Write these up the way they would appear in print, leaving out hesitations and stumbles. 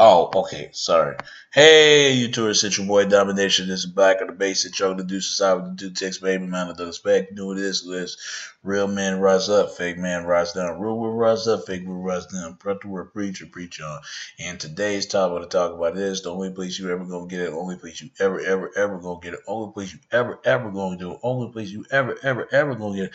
Oh, okay. Sorry. Hey, you tourists, it's your boy Domination. This is Black of the Basic Choke the Deuce Side with the two text baby man of the respect. You know what it is, list. Real man rise up, fake man rise down. Real will rise up, fake will rise down. Prep the word preacher, preach on. And today's topic to talk about is the only place you ever gonna get it, only place you ever gonna get it, only place you ever gonna do it, only place you ever gonna get it,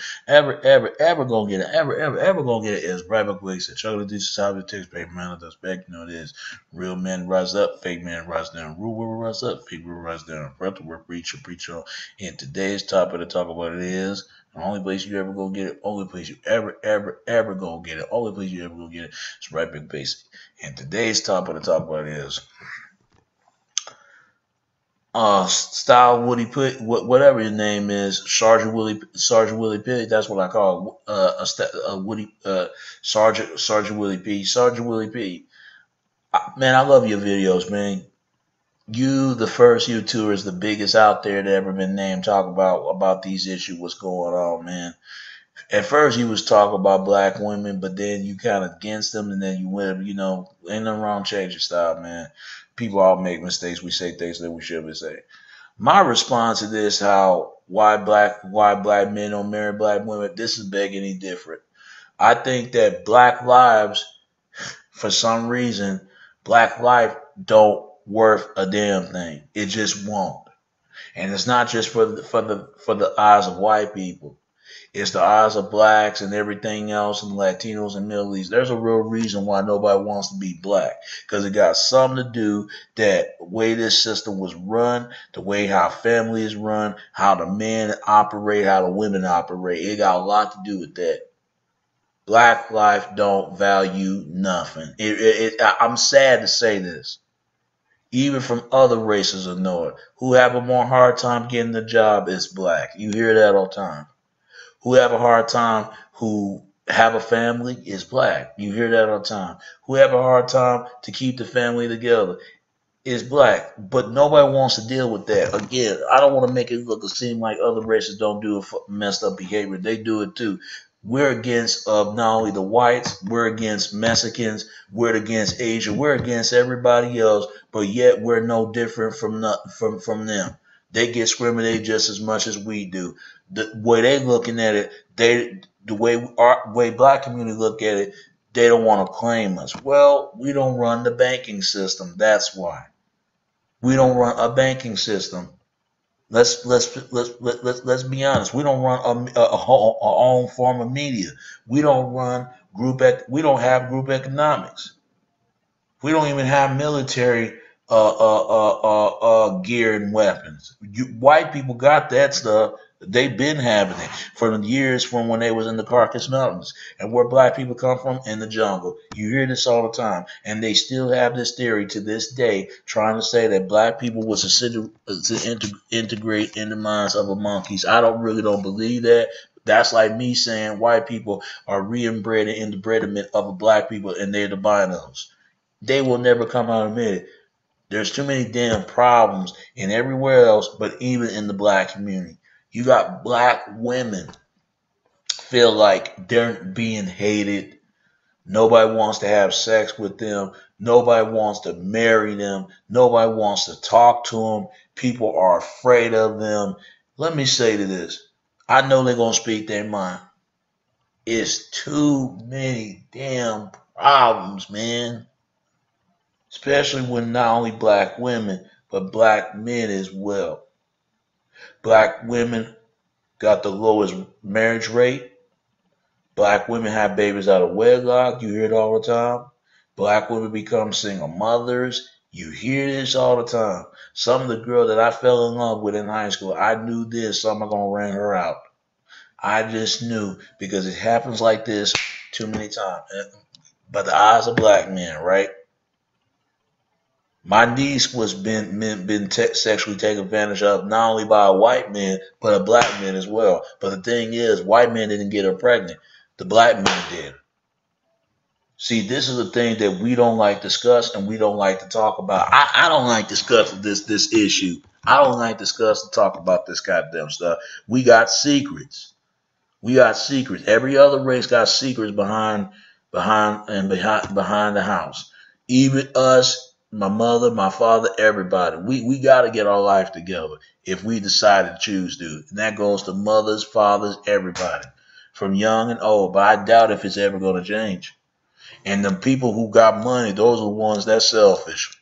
ever gonna get it, ever gonna get it is right back place. Choke the Deuce Side with the text baby man of the respect. You know what it is. Real men rise up, fake men rise down. Rule will rise up, fake will rise down. Breath of work, preach on. And today's topic to talk about it is the only place you ever gonna get it, only place you ever gonna get it, only place you ever gonna get it. It's right big basic. And today's topic to talk about it is style Woody Pitt, whatever his name is, Sergeant Willie Pitt. That's what I call Woody Sergeant Willie P. Sergeant Willie P. Man, I love your videos, man. You, the first YouTuber, is the biggest out there that ever been named. Talk about these issues. What's going on, man? At first, you was talking about black women, but then you kind of against them, and then you went, ain't nothing wrong. Change your style, man. People all make mistakes. We say things that we shouldn't say. My response to this, why black men don't marry black women, this is begging any different. I think that black lives, for some reason, black life don't worth a damn thing. It just won't. And it's not just for the eyes of white people. It's the eyes of blacks and everything else and Latinos and Middle East. There's a real reason why nobody wants to be black. Because it got something to do that the way this system was run, the way how family is run, how the men operate, how the women operate. It got a lot to do with that. Black life don't value nothing. I'm sad to say this. Even from other races of North, who have a more hard time getting the job is black. You hear that all the time. Who have a hard time, who have a family is black. You hear that all the time. Who have a hard time to keep the family together is black. But nobody wants to deal with that. Again, I don't want to make it look or seem like other races don't do it for messed up behavior. They do it too. We're against not only the whites, we're against Mexicans, we're against Asia, we're against everybody else, but yet we're no different from them. They get discriminated just as much as we do. The way they looking at it, the way black community look at it, they don't want to claim us. Well, we don't run the banking system. That's why. We don't run a banking system. Let's be honest. We don't run our own form of media. We don't run we don't have group economics. We don't even have military gear and weapons. White people got that stuff. They've been having it for the years from when they was in the Caucasus Mountains. And where black people come from? In the jungle. You hear this all the time. And they still have this theory to this day trying to say that black people was to integrate in the minds of the monkeys. I don't believe that. That's like me saying white people are re-inbred in the betterment of the black people and they're the binos. They will never come out and admit it. There's too many damn problems in everywhere else, but even in the black community. You got black women feel like they're being hated. Nobody wants to have sex with them. Nobody wants to marry them. Nobody wants to talk to them. People are afraid of them. Let me say to this. I know they're going to speak their mind. It's too many damn problems, man. Especially when not only black women, but black men as well. Black women got the lowest marriage rate. Black women have babies out of wedlock. You hear it all the time. Black women become single mothers. You hear this all the time. Some of the girls that I fell in love with in high school, I knew this, so I'm going to ran her out. I just knew because it happens like this too many times. But the eyes of black men, right? My niece was been sexually taken advantage of not only by a white man but a black man as well. But the thing is, white men didn't get her pregnant. The black men did. See, this is the thing that we don't like discuss and we don't like to talk about. I don't like discussing this issue. I don't like discuss to talk about this goddamn stuff. We got secrets. We got secrets. Every other race got secrets behind the house. Even us my mother, my father, everybody. We got to get our life together if we decide to choose to. And that goes to mothers, fathers, everybody, from young and old. But I doubt if it's ever going to change. And the people who got money, those are the ones that's selfish.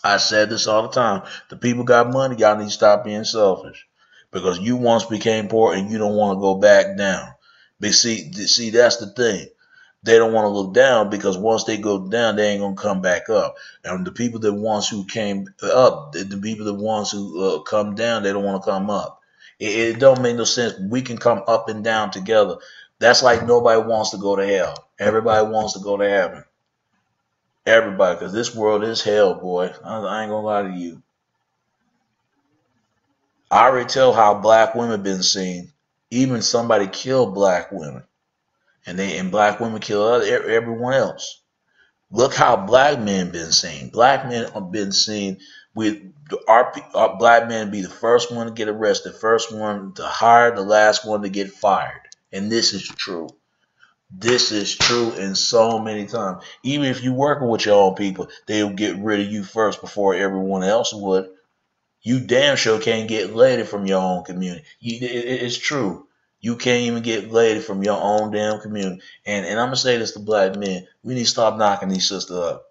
I said this all the time. The people got money, y'all need to stop being selfish. Because you once became poor and you don't want to go back down. But see, that's the thing. They don't want to look down because once they go down, they ain't gonna come back up. And the people that ones who came up, the people that ones who come down, they don't want to come up. It don't make no sense. We can come up and down together. That's like nobody wants to go to hell. Everybody wants to go to heaven. Everybody, because this world is hell, boy. I ain't gonna lie to you. I already tell how black women been seen. Even somebody killed black women, and black women kill everyone else. Look how black men been seen. Black men have been seen with our black men be the first one to get arrested, first one to hire, the last one to get fired. And this is true. This is true in so many times. Even if you working with your own people, they'll get rid of you first before everyone else would. You damn sure can't get lady from your own community. It's true. You can't even get lady from your own damn community. And I'm gonna say this to black men: we need to stop knocking these sisters up.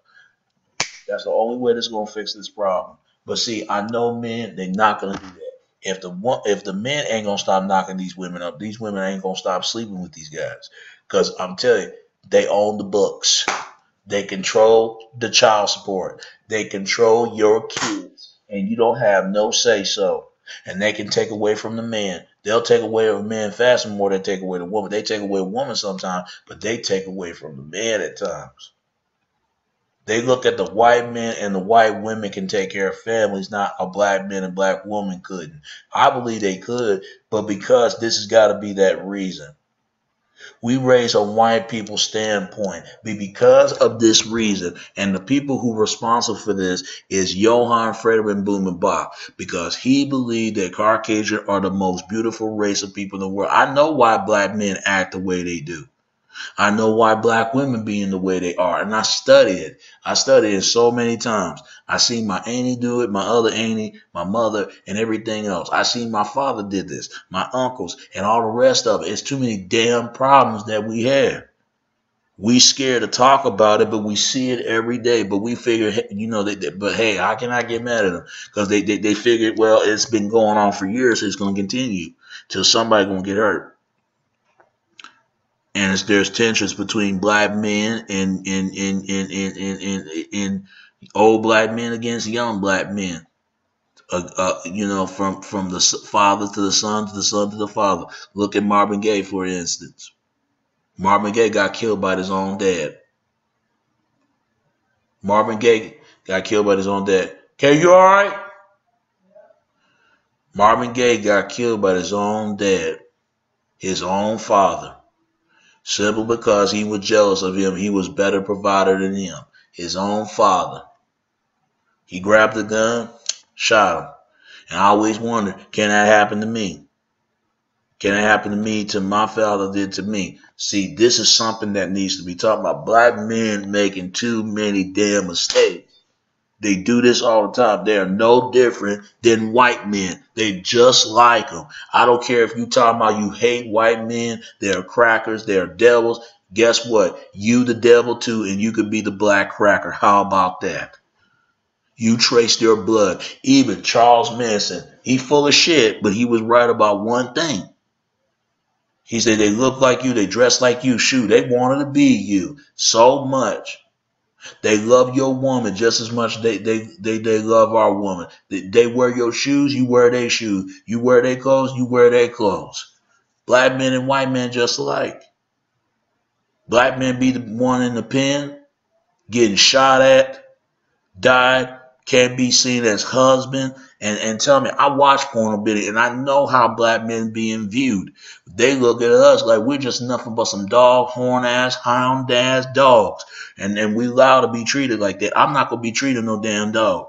That's the only way that's gonna fix this problem. But see, I know men, they're not gonna do that. If the men ain't gonna stop knocking these women up, these women ain't gonna stop sleeping with these guys. Cause I'm telling you, they own the books. They control the child support. They control your kids, and you don't have no say so. And they can take away from the man. They'll take away a man faster more than they take away the woman. They take away a woman sometimes, but they take away from the man at times. They look at the white men and the white women can take care of families, not a black man and black woman couldn't. I believe they could, but because this has got to be that reason. We raise a white people standpoint. Because of this reason, and the people who are responsible for this is Johann Friedrich Blumenbach, because he believed that Caucasians are the most beautiful race of people in the world. I know why black men act the way they do. I know why black women be in the way they are, and I studied it. I studied it so many times. I seen my auntie do it, my other auntie, my mother, and everything else. I seen my father did this, my uncles, and all the rest of it. It's too many damn problems that we have. We scared to talk about it, but we see it every day. But we figure, but hey, how can I get mad at them? Because they figured, well, it's been going on for years. So it's going to continue till somebody going to get hurt. And there's tensions between black men and old black men against young black men. From the father to the son to the son to the father. Look at Marvin Gaye, for instance. Marvin Gaye got killed by his own dad. Marvin Gaye got killed by his own dad. Okay, you all right? Marvin Gaye got killed by his own dad, his own father. Simply because he was jealous of him. He was better provider than him. His own father. He grabbed the gun, shot him. And I always wonder, can that happen to me? Can it happen to me to my father did to me? See, this is something that needs to be talked about. Black men making too many damn mistakes. They do this all the time. They are no different than white men. They just like them. I don't care if you talking about you hate white men. They're crackers. They're devils. Guess what? You the devil too, and you could be the black cracker. How about that? You trace your blood. Even Charles Manson, he full of shit, but he was right about one thing. He said they look like you, they dress like you. Shoot, they wanted to be you so much. They love your woman just as much as they love our woman. They wear your shoes, you wear their shoes. You wear their clothes, you wear their clothes. Black men and white men just alike. Black men be the one in the pen, getting shot at, died, can't be seen as husband. And tell me, I watch pornography and I know how black men being viewed. They look at us like we're just nothing but some dog, horn ass, hound ass dogs. And we allowed to be treated like that. I'm not going to be treated no damn dog.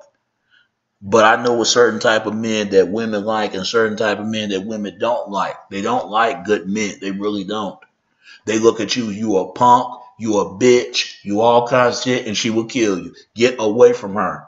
But I know a certain type of men that women like and certain type of men that women don't like. They don't like good men. They really don't. They look at you, you a punk, You a bitch. You all kinds of shit, and she will kill you. Get away from her.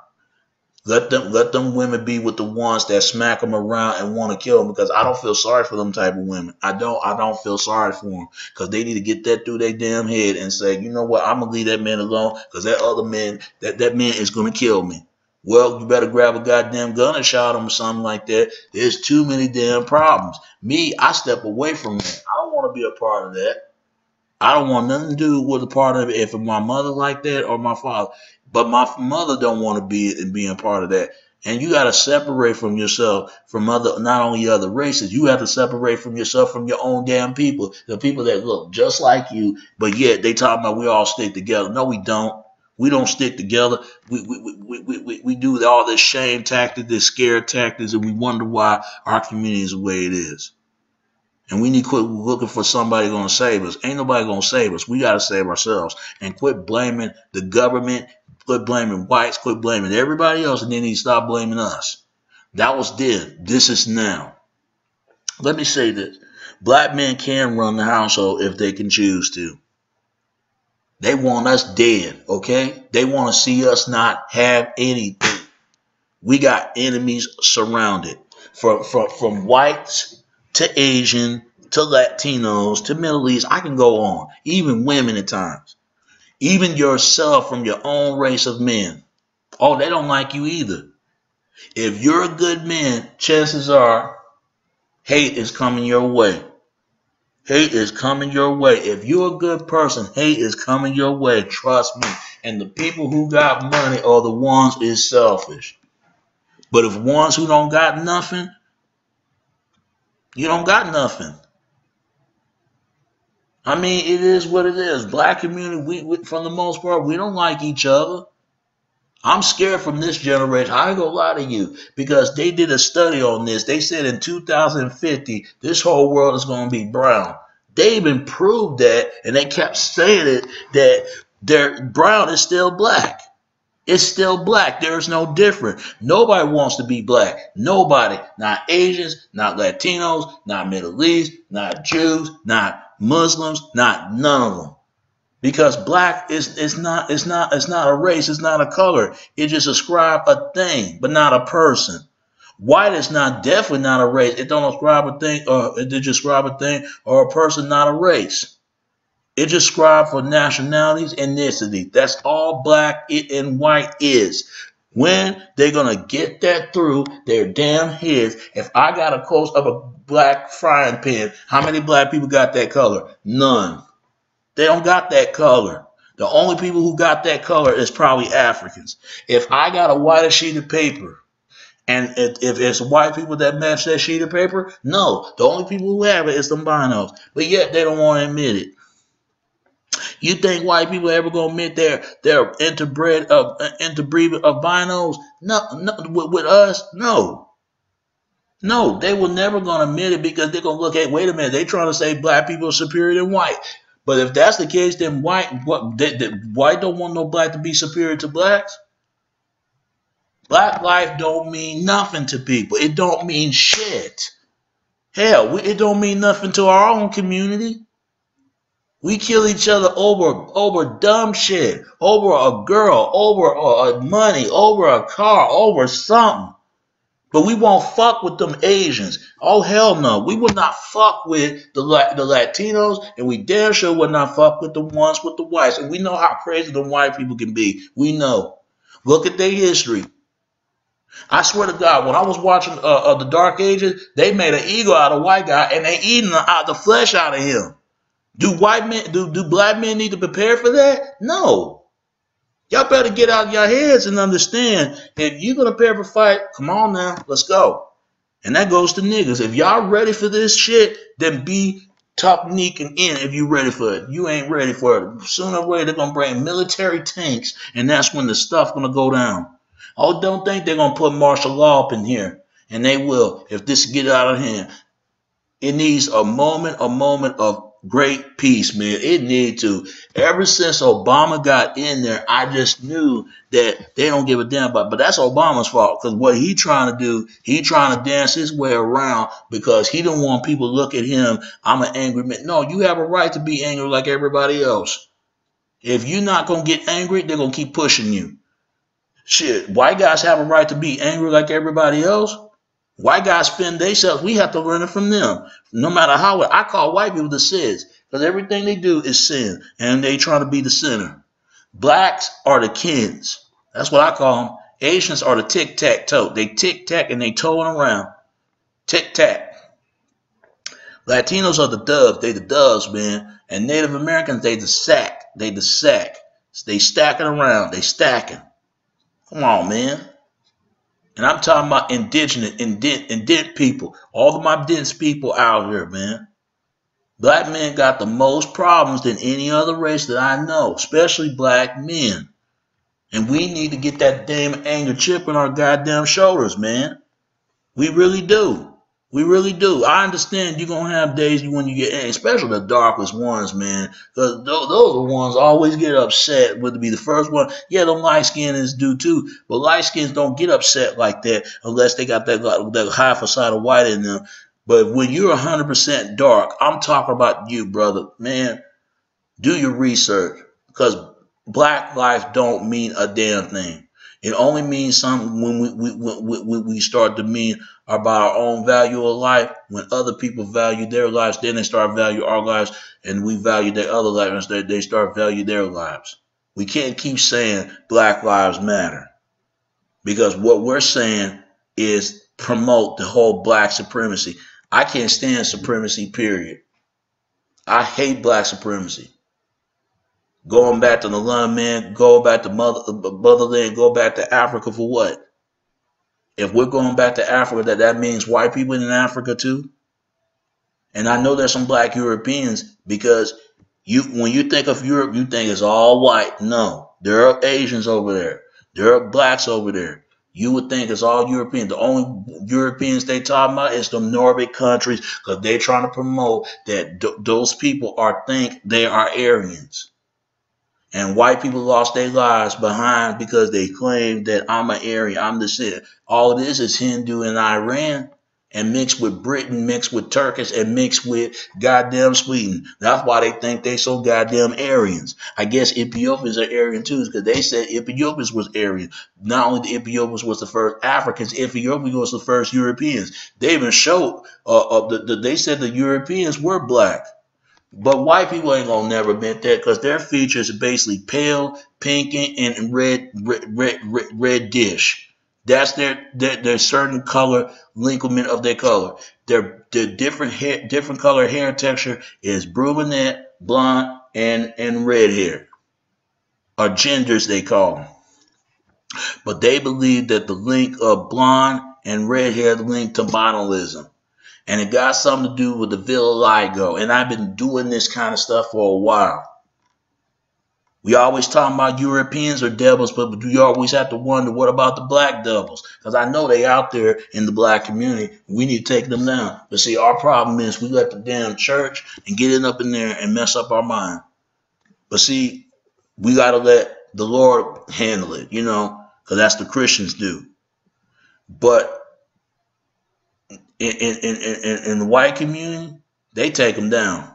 Let them women be with the ones that smack them around and want to kill them, because I don't feel sorry for them type of women. I don't feel sorry for them, because they need to get that through their damn head and say, you know what, I'm gonna leave that man alone, because that other man, that man is gonna kill me. Well, you better grab a goddamn gun and shot him or something like that. There's too many damn problems. Me, I step away from that. I don't want to be a part of that. I don't want nothing to do with a part of it if my mother like that or my father. But my mother don't want to be a part of that. And you got to separate from yourself from other, not only other races. You have to separate from yourself from your own damn people. The people that look just like you, but yet they talking about we all stick together. No, we don't. We don't stick together. We do all this shame tactics, this scare tactics, and we wonder why our community is the way it is. And we need to quit looking for somebody going to save us. Ain't nobody going to save us. We got to save ourselves. And quit blaming the government, quit blaming whites, quit blaming everybody else, and then need to stop blaming us. That was then. This is now. Let me say this. Black men can run the household if they can choose to. They want us dead, okay? They want to see us not have anything. We got enemies surrounded. From whites to Asian, to Latinos, to Middle East. I can go on. Even women at times. Even yourself from your own race of men. Oh, they don't like you either. If you're a good man, chances are hate is coming your way. Hate is coming your way. If you're a good person, hate is coming your way. Trust me. And the people who got money are the ones is selfish. But if ones who don't got nothing, you don't got nothing. I mean, it is what it is. Black community, we for the most part, we don't like each other. I'm scared from this generation. I ain't gonna lie to you, because they did a study on this. They said in 2050, this whole world is gonna be brown. They even proved that, and they kept saying it, that their brown is still black. It's still black. There's no different. Nobody wants to be black. Nobody. Not Asians, not Latinos, not Middle East, not Jews, not Muslims, not none of them. Because black is not a race, it's not a color. It just describes a thing, but not a person. White is definitely not a race. It don't describe a thing, or it describe a thing or a person, not a race. It describes for nationalities, ethnicity. That's all black and white is. When they're going to get that through their damn heads, if I got a close of a black frying pan, how many black people got that color? None. They don't got that color. The only people who got that color is probably Africans. If I got a white sheet of paper, and if it's white people that match that sheet of paper, no. The only people who have it is the binos. But yet they don't want to admit it. You think white people ever gonna admit they're interbreeding of binos? No, with us, no. No, they were never gonna admit it, because they're gonna look at, wait a minute, they trying to say black people are superior than white. But if that's the case, then white don't want no black to be superior to blacks. Black life don't mean nothing to people. It don't mean shit. Hell, it don't mean nothing to our own community. We kill each other over dumb shit, over a girl, over money, over a car, over something. But we won't fuck with them Asians. Oh, hell no. We will not fuck with the Latinos, and we damn sure will not fuck with the ones with the whites. And we know how crazy the white people can be. We know. Look at their history. I swear to God, when I was watching the Dark Ages, they made an eagle out of a white guy, and they eating the flesh out of him. Do black men need to prepare for that? No. Y'all better get out of your heads and understand, if you're going to prepare for fight, come on now, let's go. And that goes to niggas. If y'all ready for this shit, then be top sneaking in if you ready for it. You ain't ready for it. Sooner or later, they're going to bring military tanks, and that's when the stuff going to go down. Oh, don't think they're going to put martial law up in here. And they will, if this get out of hand. It needs a moment of great peace, man. It need to. Ever since Obama got in there, I just knew that they don't give a damn about. But that's Obama's fault, because what he trying to do, he trying to dance his way around, because he don't want people to look at him. I'm an angry man. No, you have a right to be angry like everybody else. If you're not gonna get angry, they're gonna keep pushing you. Shit, white guys have a right to be angry like everybody else. White guys spend themselves. We have to learn it from them. No matter how I call white people the SIDS, because everything they do is sin, and they trying to be the center. Blacks are the kins. That's what I call them. Asians are the tic-tac-toe. They tic-tac and they toeing around. Tic-tac. Latinos are the dubs. They the dubs, man. And Native Americans, they the sack. They the sack. They stacking around. They stacking. Come on, man. And I'm talking about indigenous, indent people. All of my dense people out here, man. Black men got the most problems than any other race that I know, especially black men. And we need to get that damn anger chip on our goddamn shoulders, man. We really do. We really do. I understand you're going to have days when you get angry, especially the darkest ones, man. Because those are the ones always get upset, whether it be the first one. Yeah, them light skins do too. But light skins don't get upset like that unless they got that high facade of white in them. But when you're 100% dark, I'm talking about you, brother. Man, do your research. Because black life don't mean a damn thing. It only means something when we start to mean about our own value of life. When other people value their lives, then they start value our lives, and we value their other lives. They start value their lives. We can't keep saying Black Lives Matter, because what we're saying is promote the whole black supremacy. I can't stand supremacy, period. I hate black supremacy. Going back to the London, man, go back to motherland, go back to Africa for what? If we're going back to Africa, that means white people in Africa too. And I know there's some black Europeans, because when you think of Europe, you think it's all white. No, there are Asians over there. There are blacks over there. You would think it's all European. The only Europeans they talk about is the Nordic countries, because they're trying to promote that those people think they are Aryans. And white people lost their lives behind because they claimed that I'm an Aryan, I'm the shit. All this is Hindu and Iran, and mixed with Britain, mixed with Turkish, and mixed with goddamn Sweden. That's why they think they so goddamn Aryans. I guess Ethiopians are Aryan too, because they said Ethiopians was Aryan. Not only the Ethiopians was the first Africans, Ethiopia was the first Europeans. They even showed, they said the Europeans were black. But white people ain't gonna never admit that, because their features are basically pale, pink, and red dish. That's their certain color linkment of their color. Their different color hair texture is brunette, blonde, and red hair, or genders they call them. But they believe that the link of blonde and red hair linked to monolism. And it got something to do with the vitiligo. And I've been doing this kind of stuff for a while. We always talking about Europeans or devils, but do you always have to wonder, what about the black devils? Because I know they out there in the black community. We need to take them down. But see, our problem is we let the damn church and get it up in there and mess up our mind. But see, we got to let the Lord handle it, because that's the Christians do. But in the white community, they take them down.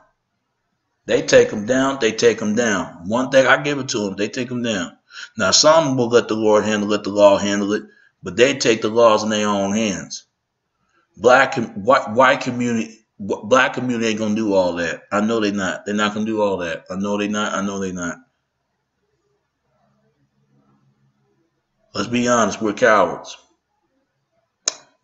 They take them down. They take them down. One thing, I give it to them. They take them down. Now, some will let the Lord handle it, let the law handle it, but they take the laws in their own hands. Black community ain't gonna do all that. I know they're not. They're not gonna do all that. I know they're not. I know they're not. Let's be honest. We're cowards.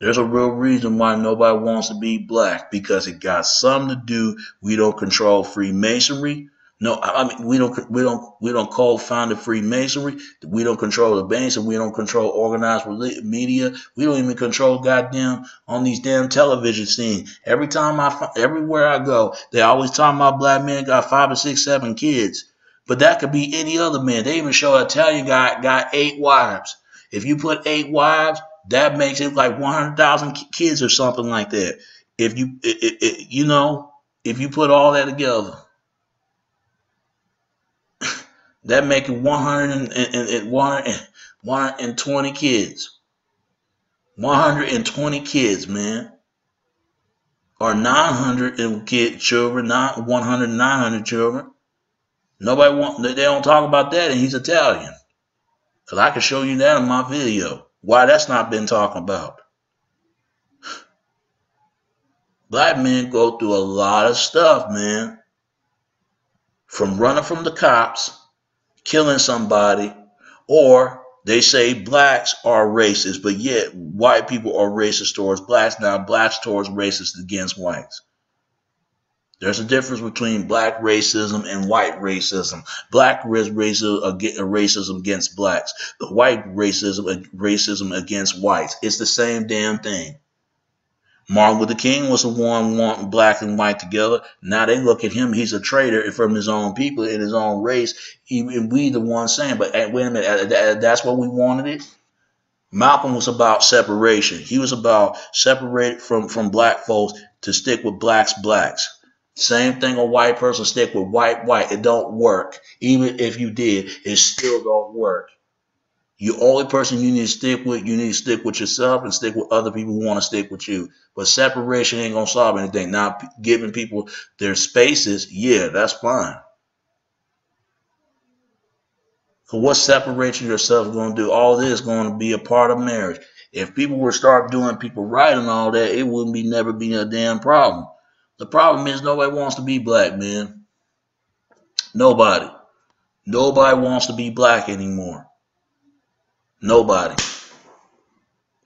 There's a real reason why nobody wants to be black, because it got something to do. We don't control Freemasonry. No, I mean we don't co-found the Freemasonry. We don't control the banks, and we don't control organized media. We don't even control goddamn on these damn television scenes. Everywhere I go, they always talking about black men got 5 or 6, 7 kids, but that could be any other man. They even show an Italian guy got 8 wives. If you put 8 wives, that makes it like 100,000 kids or something like that. If you put all that together, that make it 120 kids. 120 kids, man. Or 900 children, not 100, 900 children. They don't talk about that, and he's Italian. Because I can show you that in my video. Why that's not been talked about. Black men go through a lot of stuff, man. From running from the cops, killing somebody, or they say blacks are racist, but yet white people are racist towards blacks. Now blacks towards racist against whites. There's a difference between black racism and white racism. Black racism against blacks. The white racism against whites. It's the same damn thing. Martin Luther King was the one wanting black and white together. Now they look at him, he's a traitor from his own people, in his own race. Even we the ones saying, but wait a minute, that's what we wanted it? Malcolm was about separation. He was about separating from black folks to stick with blacks. Same thing a white person stick with white. It don't work. Even if you did, it still don't work. The only person you need to stick with yourself and stick with other people who want to stick with you. But separation ain't going to solve anything. Now, giving people their spaces, yeah, that's fine. So what's separating yourself going to do? All this is going to be a part of marriage. If people would start doing people right and all that, it wouldn't never be a damn problem. The problem is nobody wants to be black, man. Nobody. Nobody wants to be black anymore. Nobody.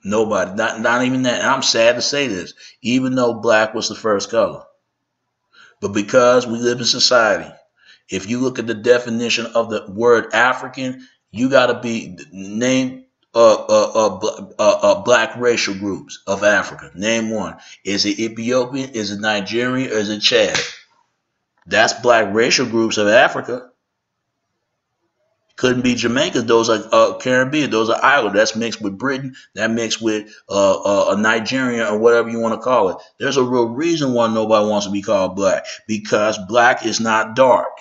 Not even that. And I'm sad to say this, even though black was the first color. But because we live in society, if you look at the definition of the word African, you got to be named black racial groups of Africa. Name one. Is it Ethiopian? Is it Nigerian? Or is it Chad? That's black racial groups of Africa. Couldn't be Jamaica. Those are Caribbean. Those are islands. That's mixed with Britain. That mixed with a Nigeria or whatever you want to call it. There's a real reason why nobody wants to be called black. Because black is not dark.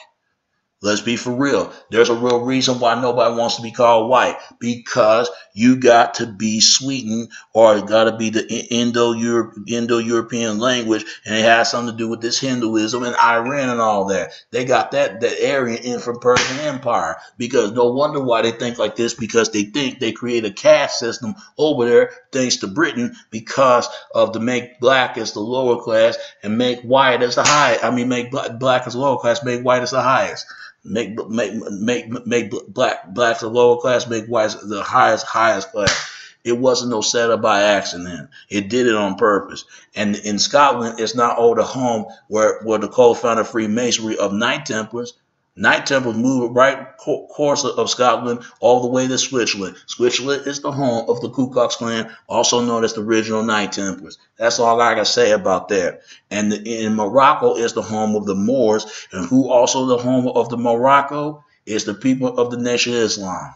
Let's be for real. There's a real reason why nobody wants to be called white. Because you got to be sweetened, or it got to be the Indo-European language, and it has something to do with this Hinduism and Iran and all that. They got that Aryan in from Persian Empire. Because no wonder why they think like this, because they think they create a caste system over there thanks to Britain, because of to make black as the lower class and make white as the high. I mean, make black as the lower class, make white as the highest. Make black the lower class, make white the highest class. It wasn't no setup by accident. It did it on purpose. And in Scotland, it's not the home where the co-founder Freemasonry of Knight Templars. Knight Templars moved right course of Scotland all the way to Switzerland. Switzerland is the home of the Ku Klux Klan, also known as the original Knight Templars. That's all I got to say about that. And in Morocco is the home of the Moors, and who also the home of the Morocco is the people of the Nation of Islam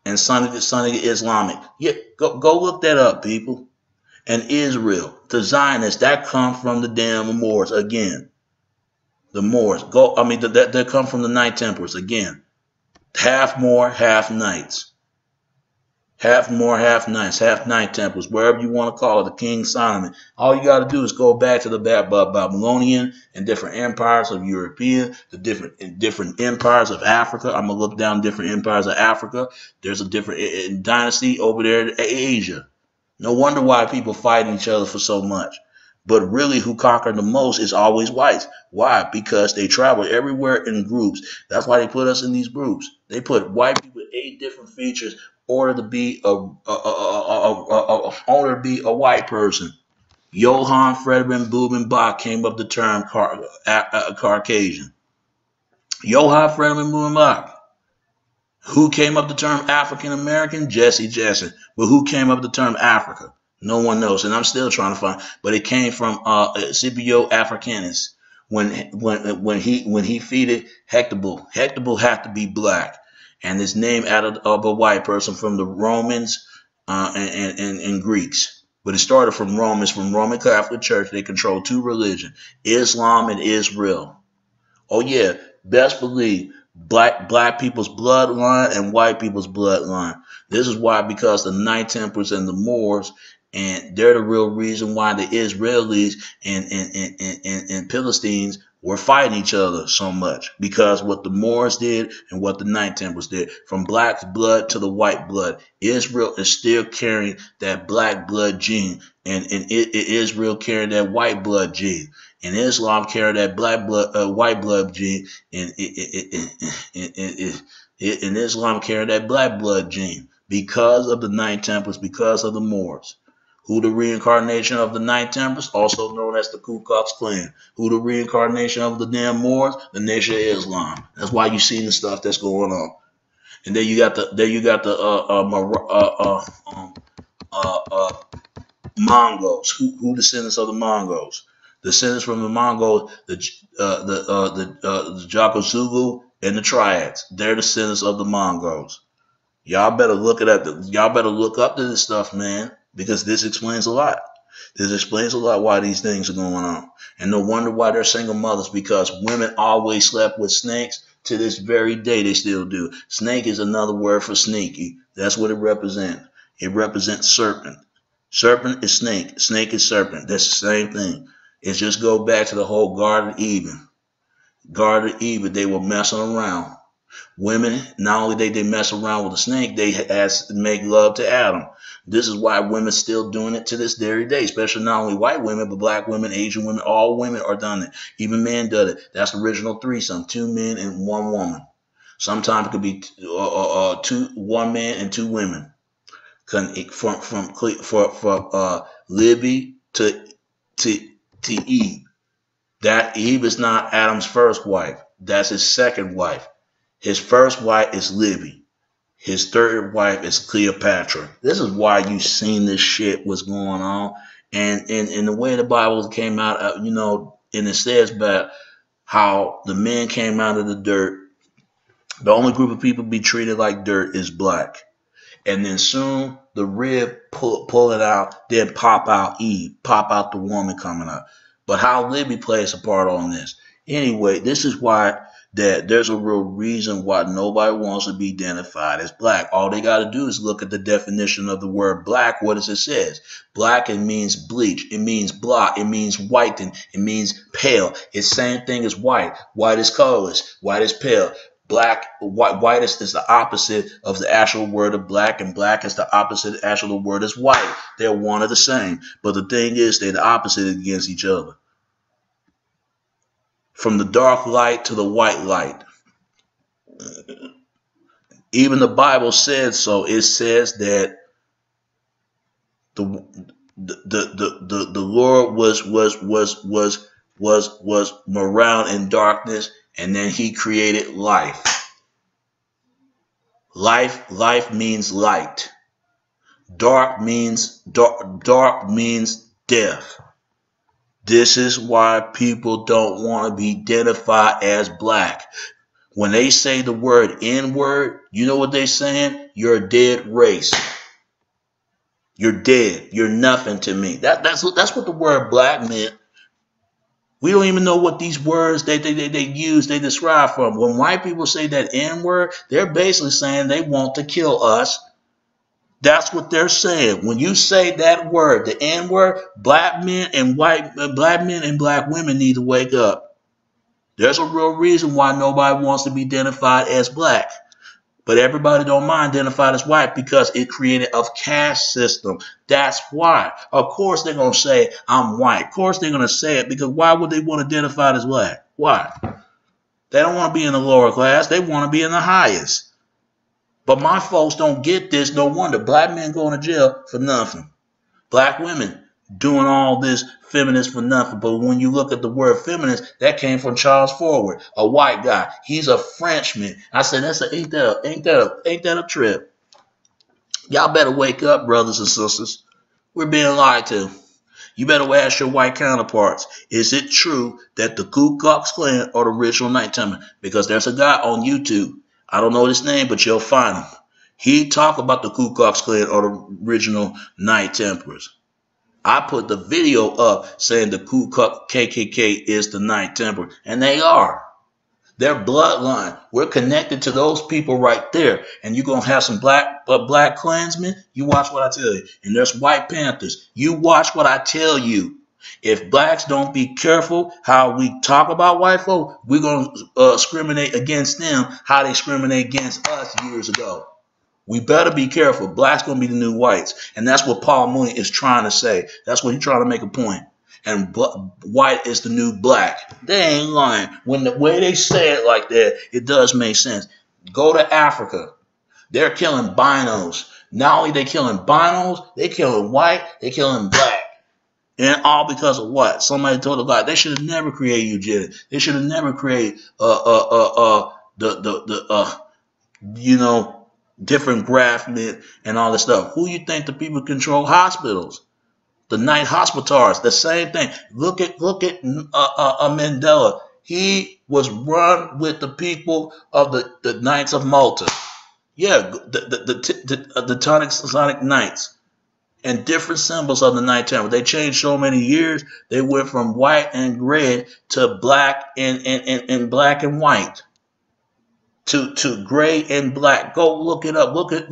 and Sunni Islamic. Yeah, go look that up, people. And Israel, the Zionists, that come from the damn Moors again. The Moors that come from the Knight Templars again. Half Moor, half Knights. Half Moor, half Knights, half Knight Templars, wherever you want to call it, the King Solomon. All you got to do is go back to the Babylonian and different empires of European, the different empires of Africa. I'm gonna look down different empires of Africa. There's a different dynasty over there in Asia. No wonder why people fight each other for so much. But really, who conquered the most is always whites. Why? Because they travel everywhere in groups. That's why they put us in these groups. They put white people with 8 different features in order to be a white person. Johann Friedrich Blumenbach came up with the term Caucasian. Johann Friedrich Blumenbach. Who came up with the term African American? Jesse Jackson. But who came up with the term Africa? No one knows, and I'm still trying to find. But it came from Scipio Africanus when he defeated Hector. Hector had to be black, and it's named out of a white person from the Romans and Greeks. But it started from Romans, from Roman Catholic Church. They control 2 religions, Islam and Israel. Oh yeah, best believe black people's bloodline and white people's bloodline. This is why, because the Knight Templars and the Moors. And they're the real reason why the Israelis and Philistines were fighting each other so much because what the Moors did and what the Knight Templars did, from black blood to the white blood, Israel is still carrying that black blood gene, and Israel carrying that white blood gene, and Islam carrying that black blood, white blood gene, and Islam carrying that black blood gene because of the Knight Templars, because of the Moors. Who the reincarnation of the Knight Templars, also known as the Ku Klux Klan. Who the reincarnation of the damn Moors, the Nation of Islam. That's why you see the stuff that's going on. And then you got the Mongols. Who descendants of the Mongols? Descendants from the Mongols, the Jakuzugu and the Triads. They're descendants of the Mongols. Y'all better look up to this stuff, man. Because this explains a lot. This explains a lot why these things are going on. And no wonder why they're single mothers, because women always slept with snakes. To this very day, they still do. Snake is another word for sneaky. That's what it represents. It represents serpent. Serpent is snake. Snake is serpent. That's the same thing. It's just go back to the whole Garden of Eden. Garden of Eden, they were messing around. Women, not only they mess around with a snake, they make love to Adam. This is why women still doing it to this very day, especially not only white women, but black women, Asian women, all women are done it. Even men does it. That's the original threesome, 2 men and 1 woman. Sometimes it could be one man and 2 women. From Libby to Eve. That Eve is not Adam's first wife. That's his second wife. His first wife is Libby. His third wife is Cleopatra. This is why you've seen this shit what's going on. And the way the Bible came out, and it says about how the men came out of the dirt. The only group of people be treated like dirt is black. And then soon the rib pull it out, then pop out Eve, pop out the woman coming up. But how Libby plays a part on this. Anyway, this is why that there's a real reason why nobody wants to be identified as black. All they got to do is look at the definition of the word black. What does it say? Black, it means bleach. It means blot. It means whiten. It means pale. It's the same thing as white. White is colorless. White is pale. White is the opposite of the actual word of black, and black is the opposite of the actual word as white. They're one and the same. But the thing is, they're the opposite against each other. From the dark light to the white light. Even the Bible says so. It says that the Lord was around in darkness, and then he created life. Life means light. Dark means death. This is why people don't want to be identified as black. When they say the word N-word, you know what they're saying? You're a dead race. You're dead. You're nothing to me. That's what the word black meant. We don't even know what these words they use, they describe from. When white people say that N-word, they're basically saying they want to kill us. That's what they're saying. When you say that word, the N-word, black men and black women need to wake up. There's a real reason why nobody wants to be identified as black. But everybody don't mind identified as white because it created a caste system. That's why. Of course they're going to say, I'm white. Of course they're going to say it, because why would they want to identify as black? Why? They don't want to be in the lower class. They want to be in the highest. But my folks don't get this. No wonder. Black men going to jail for nothing. Black women doing all this feminist for nothing. But when you look at the word feminist, that came from Charles Forward, a white guy. He's a Frenchman. I said, ain't that a trip? Y'all better wake up, brothers and sisters. We're being lied to. You better ask your white counterparts. Is it true that the Ku Klux Klan are the original Knight Templar? Because there's a guy on YouTube. I don't know his name, but you'll find him. He talk about the Ku Klux Klan or the original Knight Templars. I put the video up saying the Ku Klux KKK is the Knight Templar, and they are. Their bloodline. We're connected to those people right there, and you're gonna have some black Klansmen. You watch what I tell you, and there's White Panthers. You watch what I tell you. If blacks don't be careful how we talk about white folk, we're going to discriminate against them how they discriminate against us years ago. We better be careful. Blacks going to be the new whites. And that's what Paul Mooney is trying to say. That's what he's trying to make a point. And white is the new black. They ain't lying. When the way they say it like that, it does make sense. Go to Africa. They're killing binos. Not only they killing binos, they killing white, they killing black. And all because of what? Somebody told the guy they should have never created eugenics. They should have never created different graftment and all this stuff. Who you think the people control hospitals? The night hospitals, the same thing. Look at Mandela. He was run with the people of the Knights of Malta. Yeah, the Sonic Knights and different symbols of the Night Templar. They changed so many years. They went from white and red to black and black and white to gray and black. Go look it up. Look at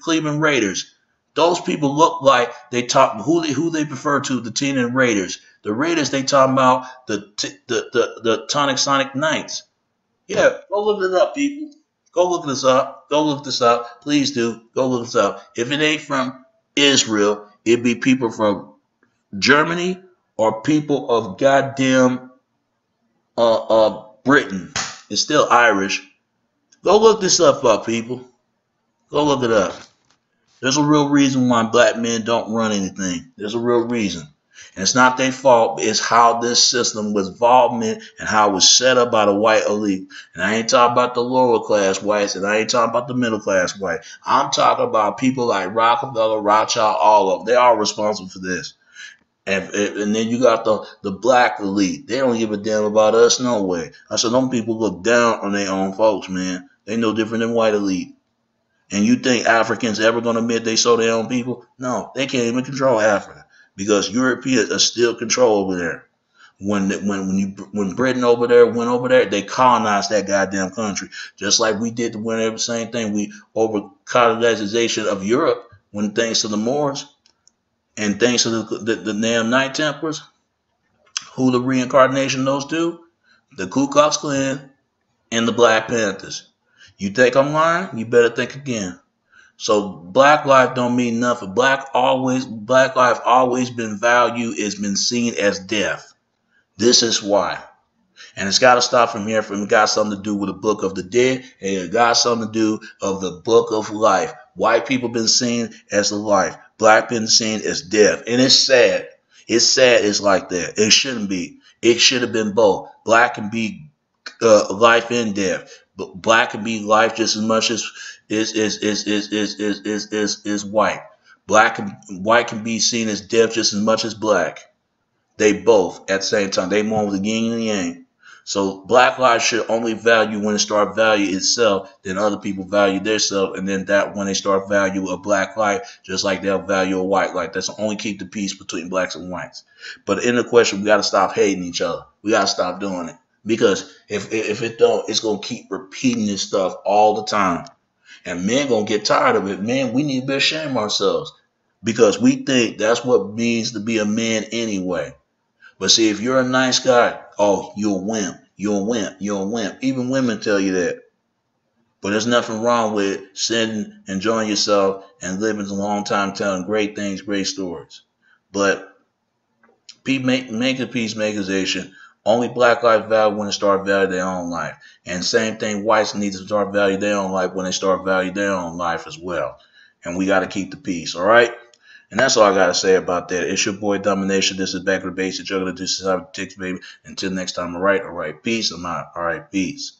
Cleveland Raiders. Those people look like they talk who they prefer to the Teenan Raiders. The Raiders they talking about the Tonic Sonic Knights. Yeah, go look it up, people. Go look this up. Go look this up. Please do. Go look this up. If it ain't from Israel, it'd be people from Germany or people of goddamn Britain. It's still Irish. Go look this up, people. Go look it up. There's a real reason why black men don't run anything. There's a real reason. And it's not their fault. It's how this system was involvement and how it was set up by the white elite. And I ain't talking about the lower class whites, and I ain't talking about the middle class white. I'm talking about people like Rockefeller, Rothschild, all of them. They are responsible for this. And then you got the black elite. They don't give a damn about us, no way. I said, them people look down on their own folks, man. They no different than white elite. And you think Africans ever going to admit they sold their own people? No, they can't even control Africa because Europeans are still control over there. When Britain over there went over there, they colonized that goddamn country. Just like we did the same thing. We over colonization of Europe when thanks to the Moors and thanks to the damn Knight Templars. Who the reincarnation of those two? The Ku Klux Klan and the Black Panthers. You think I'm lying? You better think again. So black life don't mean nothing. Black life always been valued, it's been seen as death. This is why. And it's got to stop from here. It got something to do with the book of the dead, and it got something to do of the book of life. White people been seen as the life. Black been seen as death. And it's sad. It's sad it's like that. It shouldn't be. It should have been both. Black can be life and death. But black can be life just as much as is white. White can be seen as death just as much as black. They both at the same time. They one with the yin and the yang. So black life should only value when it start value itself, then other people value themselves, and then that when they start value a black life, just like they'll value a white life. That's only keep the peace between blacks and whites. But in the question, we got to stop hating each other. We got to stop doing it. Because if it don't, it's going to keep repeating this stuff all the time. And men going to get tired of it. Man, we need to be ashamed of ourselves. Because we think that's what it means to be a man anyway. But see, if you're a nice guy, oh, you're a wimp. You're a wimp. You're a wimp. Even women tell you that. But there's nothing wrong with sitting, enjoying yourself, and living a long time telling great things, great stories. But make a peacemakers. Only black life value when they start valuing their own life. And same thing, whites need to start valuing their own life when they start valuing their own life as well. And we got to keep the peace, all right? And that's all I got to say about that. It's your boy Domination. This is Back to the Basics. Juggler. This is how it ticks, baby. Until next time, all right? All right, peace. I'm out. All right, peace.